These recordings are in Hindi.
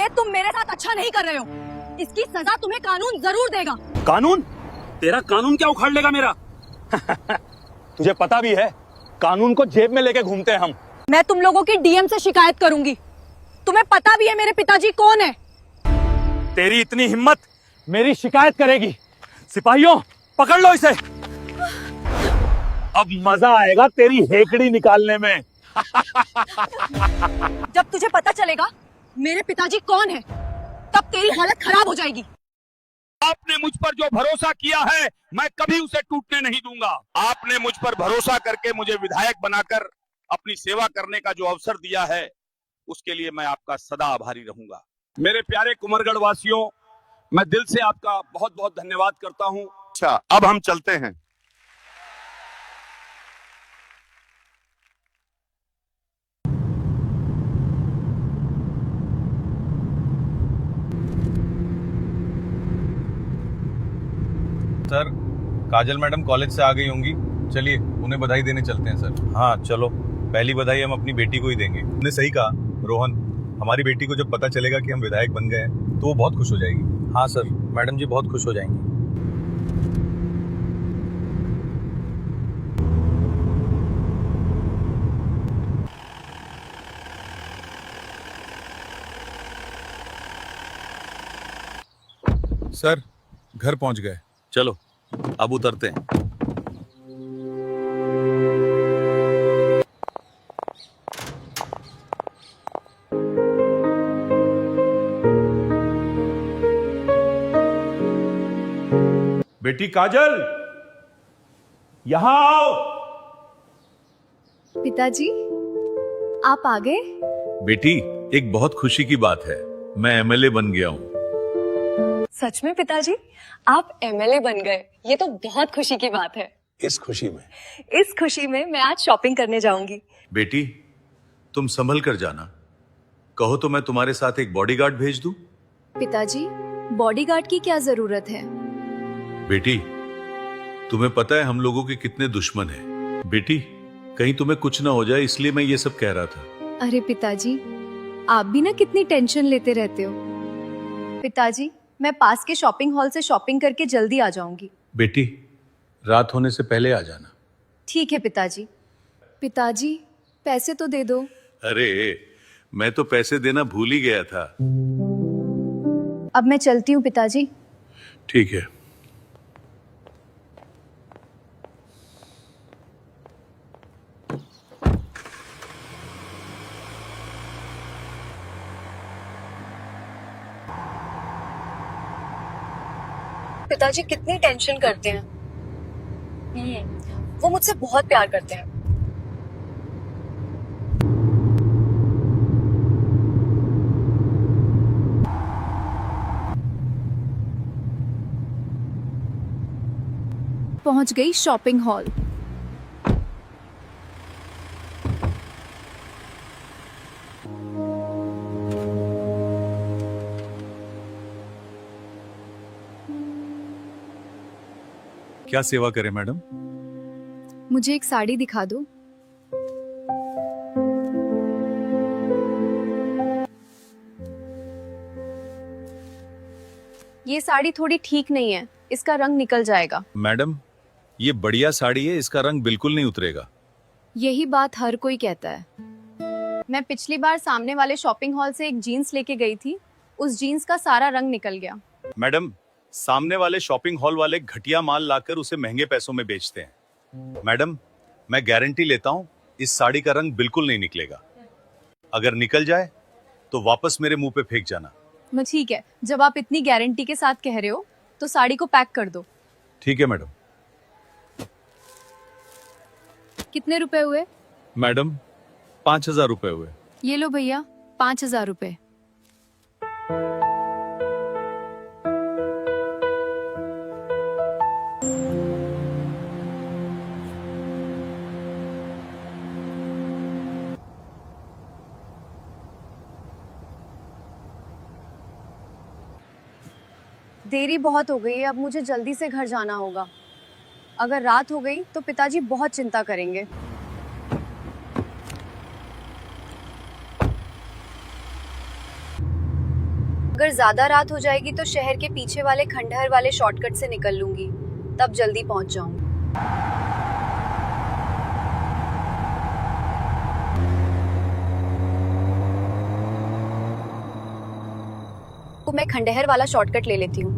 इसलिए तुम मेरे साथ अच्छा नहीं कर रहे हो। इसकी सजा तुम्हें कानून जरूर देगा। कानून? तेरा कानून क्या उखाड़ लेगा मेरा? तुझे पता भी है कानून को जेब में लेके घूमते हैं हम। मैं तुम लोगों की डीएम से शिकायत करूंगी। तुम्हें पता भी है मेरे पिताजी कौन है। तेरी इतनी हिम्मत मेरी शिकायत करेगी? सिपाहियों पकड़ लो इसे। अब मजा आएगा तेरी हेकड़ी निकालने में। जब तुझे पता चलेगा मेरे पिताजी कौन है तब तेरी हालत खराब हो जाएगी। आपने मुझ पर जो भरोसा किया है मैं कभी उसे टूटने नहीं दूंगा। आपने मुझ पर भरोसा करके मुझे विधायक बनाकर अपनी सेवा करने का जो अवसर दिया है उसके लिए मैं आपका सदा आभारी रहूंगा। मेरे प्यारे कुंवरगढ़ वासियों, मैं दिल से आपका बहुत बहुत धन्यवाद करता हूं। अच्छा, अब हम चलते हैं। सर, काजल मैडम कॉलेज से आ गई होंगी, चलिए उन्हें बधाई देने चलते हैं सर। हाँ चलो, पहली बधाई हम अपनी बेटी को ही देंगे। तुमने सही कहा रोहन, हमारी बेटी को जब पता चलेगा कि हम विधायक बन गए हैं तो वो बहुत खुश हो जाएगी। हाँ सर, मैडम जी बहुत खुश हो जाएंगी। सर, घर पहुंच गए। चलो अब उतरते हैं। बेटी काजल, यहां आओ। पिताजी, आप आ गए? बेटी, एक बहुत खुशी की बात है, मैं एमएलए बन गया हूँ। सच में पिताजी, आप एमएलए बन गए, ये तो बहुत खुशी की बात है। इस खुशी में मैं आज शॉपिंग करने जाऊंगी। बेटी, तुम संभल कर जाना। कहो तो मैं तुम्हारे साथ एक बॉडीगार्ड भेज दूं? पिताजी, बॉडीगार्ड की क्या जरूरत है? बेटी, तुम्हें पता है हम लोगों के कितने दुश्मन हैं। बेटी, कहीं तुम्हें कुछ ना हो जाए इसलिए मैं ये सब कह रहा था। अरे पिताजी, आप भी ना कितनी टेंशन लेते रहते हो। पिताजी, मैं पास के शॉपिंग हॉल से शॉपिंग करके जल्दी आ जाऊंगी। बेटी, रात होने से पहले आ जाना। ठीक है पिताजी। पिताजी, पैसे तो दे दो। अरे, मैं तो पैसे देना भूल ही गया था। अब मैं चलती हूँ पिताजी। ठीक है। पिताजी कितनी टेंशन करते हैं। वो मुझसे बहुत प्यार करते हैं। पहुंच गई शॉपिंग हॉल। क्या सेवा करें मैडम? मुझे एक साड़ी दिखा दो। ये साड़ी थोड़ी ठीक नहीं है, इसका रंग निकल जाएगा। मैडम, ये बढ़िया साड़ी है, इसका रंग बिल्कुल नहीं उतरेगा। यही बात हर कोई कहता है। मैं पिछली बार सामने वाले शॉपिंग हॉल से एक जीन्स लेके गई थी, उस जीन्स का सारा रंग निकल गया। मैडम, सामने वाले शॉपिंग हॉल वाले घटिया माल लाकर उसे महंगे पैसों में बेचते हैं। मैडम, मैं गारंटी लेता हूँ इस साड़ी का रंग बिल्कुल नहीं निकलेगा। अगर निकल जाए तो वापस मेरे मुंह पे फेंक जाना। ठीक है, जब आप इतनी गारंटी के साथ कह रहे हो तो साड़ी को पैक कर दो। ठीक है मैडम। कितने रुपए हुए? मैडम, 5,000 रुपए हुए। ये लो भैया, 5,000 रुपए। देरी बहुत हो गई है, अब मुझे जल्दी से घर जाना होगा। अगर रात हो गई तो पिताजी बहुत चिंता करेंगे। अगर ज्यादा रात हो जाएगी तो शहर के पीछे वाले खंडहर वाले शॉर्टकट से निकल लूंगी, तब जल्दी पहुंच जाऊंगी। तो मैं खंडहर वाला शॉर्टकट ले लेती हूँ।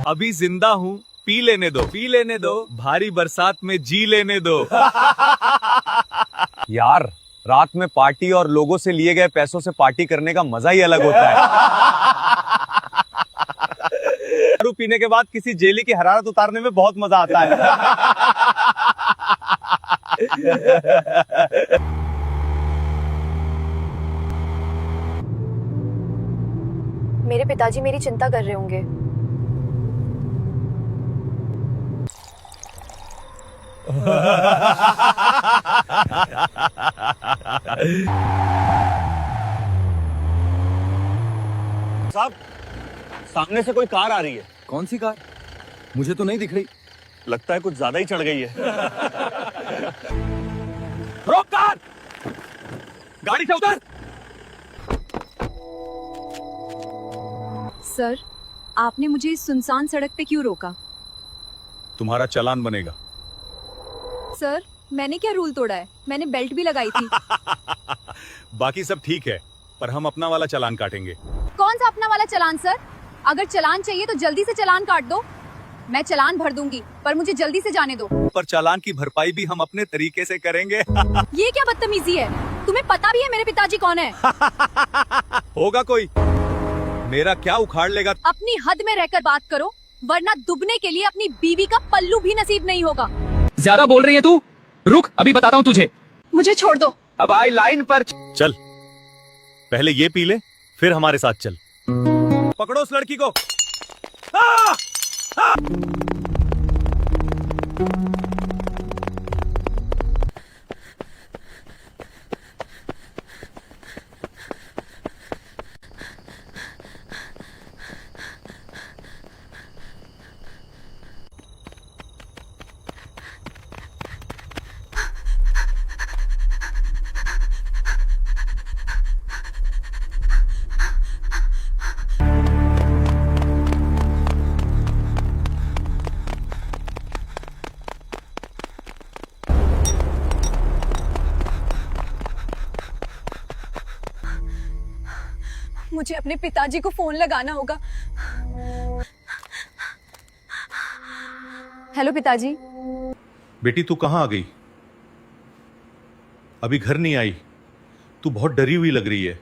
अभी जिंदा हूँ, पी लेने दो, भारी बरसात में जी लेने दो। यार, रात में पार्टी और लोगों से लिए गए पैसों से पार्टी करने का मजा ही अलग होता है। दारू पीने के बाद किसी जेली की हरारत उतारने में बहुत मजा आता है। मेरे पिताजी मेरी चिंता कर रहे होंगे। साहब, सामने से कोई कार आ रही है। कौन सी कार? मुझे तो नहीं दिख रही। लगता है कुछ ज्यादा ही चढ़ गई है। रोक कार! गाड़ी से उतर! सर, आपने मुझे इस सुनसान सड़क पे क्यों रोका? तुम्हारा चालान बनेगा। सर, मैंने क्या रूल तोड़ा है? मैंने बेल्ट भी लगाई थी। बाकी सब ठीक है, पर हम अपना वाला चालान काटेंगे। कौन सा अपना वाला चालान सर? अगर चालान चाहिए तो जल्दी से चालान काट दो। मैं चालान भर दूंगी, पर मुझे जल्दी से जाने दो। पर चालान की भरपाई भी हम अपने तरीके से करेंगे। ये क्या बदतमीजी है? तुम्हें पता भी है मेरे पिताजी कौन है? होगा कोई, मेरा क्या उखाड़ लेगा? अपनी हद में रहकर बात करो, वरना दुबने के लिए अपनी बीवी का पल्लू भी नसीब नहीं होगा। ज्यादा बोल रही है तू। रुक, अभी बताता हूँ तुझे। मुझे छोड़ दो। अब आई लाइन पर। चल, पहले ये पी ले, फिर हमारे साथ चल। पकड़ो उस लड़की को। मुझे अपने पिताजी को फोन लगाना होगा। हेलो पिताजी। बेटी, तू कहाँ आ गई? अभी घर नहीं आई? तू बहुत डरी हुई लग रही है।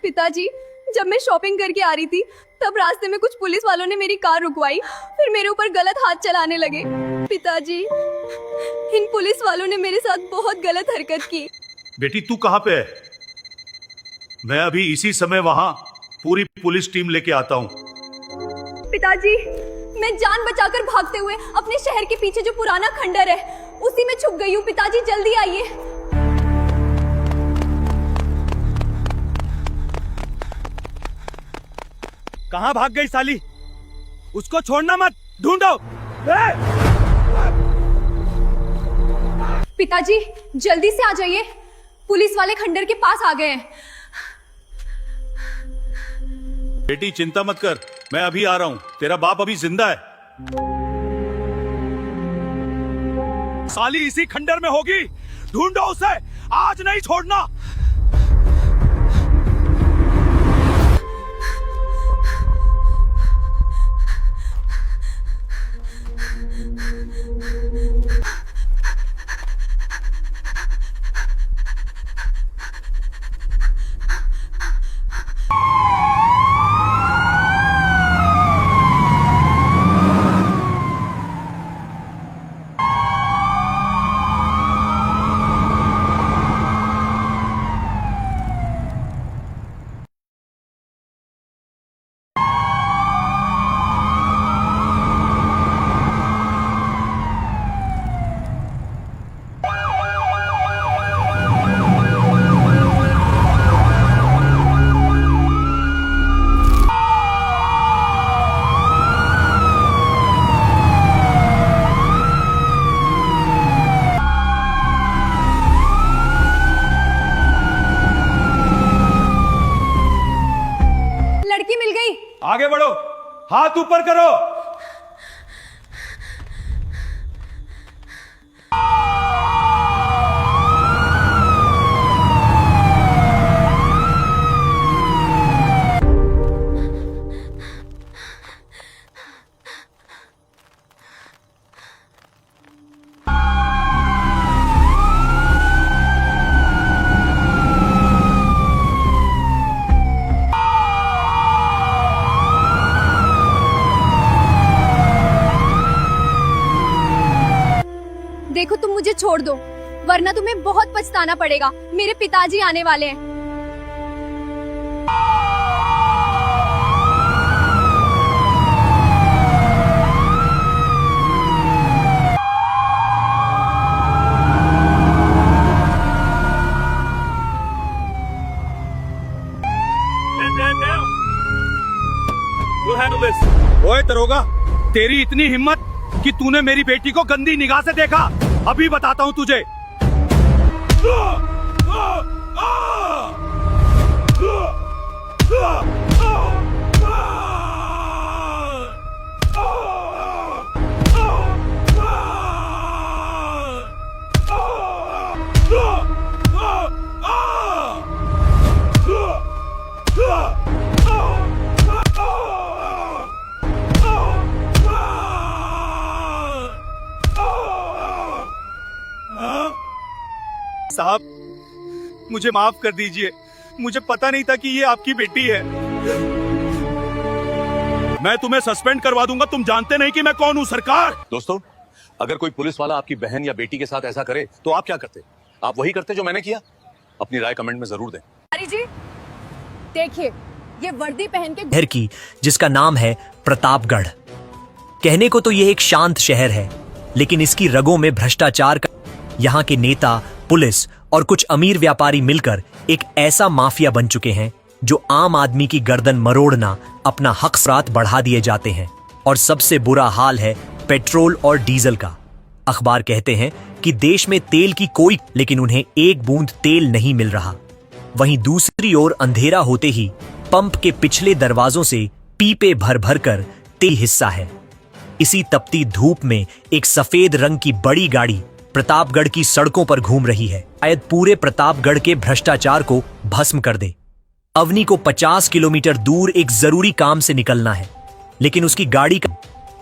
पिताजी, जब मैं शॉपिंग करके आ रही थी तब रास्ते में कुछ पुलिस वालों ने मेरी कार रुकवाई, फिर मेरे ऊपर गलत हाथ चलाने लगे। पिताजी, इन पुलिस वालों ने मेरे साथ बहुत गलत हरकत की। बेटी, तू कहाँ पे है? मैं अभी इसी समय वहां पूरी पुलिस टीम लेके आता हूँ। पिताजी, मैं जान बचाकर भागते हुए अपने शहर के पीछे जो पुराना खंडर है उसी में छुप गई हूँ। पिताजी, जल्दी आइए। कहाँ भाग गई साली? उसको छोड़ना मत, ढूंढो। पिताजी, जल्दी से आ जाइए, पुलिस वाले खंडर के पास आ गए हैं। बेटी, चिंता मत कर, मैं अभी आ रहा हूँ। तेरा बाप अभी जिंदा है। साली इसी खंडर में होगी, ढूंढो उसे, आज नहीं छोड़ना। हाथ ऊपर करो। देखो तुम मुझे छोड़ दो, वरना तुम्हें बहुत पछताना पड़ेगा। मेरे पिताजी आने वाले हैं। You handle this. ओए दरोगा, तेरी इतनी हिम्मत कि तूने मेरी बेटी को गंदी निगाह से देखा। अभी बताता हूं तुझे। साहब, मुझे माफ कर दीजिए। मुझे पता नहीं था कि ये आपकी बेटी है। मैं तुम्हें सस्पेंड करवा दूंगा। तुम जानते नहीं कि मैं कौन हूं सरकार। दोस्तों, अगर कोई पुलिस वाला आपकी बहन या बेटी के साथ ऐसा करे तो आप क्या करते? आप वही करते जो मैंने किया? अपनी राय कमेंट में जरूर दें। अरे जी, देखिए ये वर्दी पहन के शहर की जिसका नाम है प्रतापगढ़। कहने को तो यह एक शांत शहर है, लेकिन इसकी रगों में भ्रष्टाचार का यहाँ के नेता, पुलिस और कुछ अमीर व्यापारी मिलकर एक ऐसा माफिया बन चुके हैं जो आम आदमी की गर्दन मरोड़ना अपना हक रात बढ़ा दिए जाते हैं। और सबसे बुरा हाल है पेट्रोल और डीजल का। अखबार कहते हैं कि देश में तेल की कोई, लेकिन उन्हें एक बूंद तेल नहीं मिल रहा। वहीं दूसरी ओर अंधेरा होते ही पंप के पिछले दरवाजों से पीपे भर भर कर तेल हिस्सा है। इसी तपती धूप में एक सफेद रंग की बड़ी गाड़ी प्रतापगढ़ की सड़कों पर घूम रही है। शायद पूरे प्रतापगढ़ के भ्रष्टाचार को भस्म कर दे। अवनी को 50 किलोमीटर दूर एक जरूरी काम से निकलना है, लेकिन उसकी गाड़ी का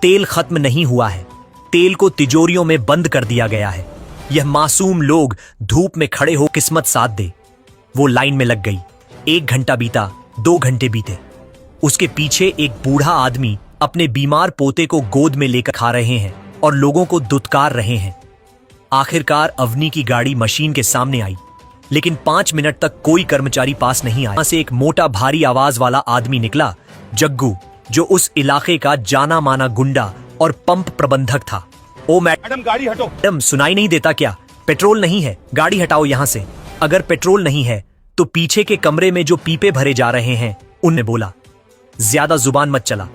तेल खत्म नहीं हुआ है। तेल को तिजोरियों में बंद कर दिया गया है। यह मासूम लोग धूप में खड़े हो किस्मत साथ दे। वो लाइन में लग गई। 1 घंटा बीता, 2 घंटे बीते। उसके पीछे एक बूढ़ा आदमी अपने बीमार पोते को गोद में लेकर खा रहे हैं और लोगों को दुत्कार रहे हैं। आखिरकार अवनी की गाड़ी मशीन के सामने आई, लेकिन 5 मिनट तक कोई कर्मचारी पास नहीं आया। वहां से एक मोटा भारी आवाज वाला आदमी निकला, जग्गू, जो उस इलाके का जाना माना गुंडा और पंप प्रबंधक था। ओ मैडम, गाड़ी हटो। मैडम, सुनाई नहीं देता क्या? पेट्रोल नहीं है, गाड़ी हटाओ यहां से। अगर पेट्रोल नहीं है तो पीछे के कमरे में जो पीपे भरे जा रहे हैं, उनने बोला। ज्यादा जुबान मत चला।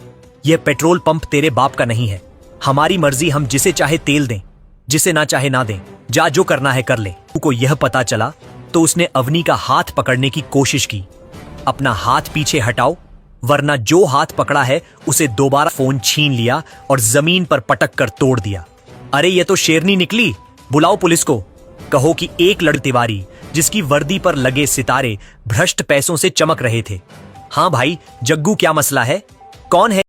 यह पेट्रोल पंप तेरे बाप का नहीं है। हमारी मर्जी, हम जिसे चाहे तेल दें, जिसे ना चाहे ना दें। जा, जो करना है कर ले। को यह पता चला तो उसने अवनी का हाथ पकड़ने की कोशिश की। अपना हाथ पीछे हटाओ, वरना जो हाथ पकड़ा है उसे दोबारा फोन छीन लिया और जमीन पर पटक कर तोड़ दिया। अरे ये तो शेरनी निकली। बुलाओ पुलिस को। कहो कि एक लड़की तिवारी, जिसकी वर्दी पर लगे सितारे भ्रष्ट पैसों से चमक रहे थे। हाँ भाई, जग्गू, क्या मसला है? कौन है?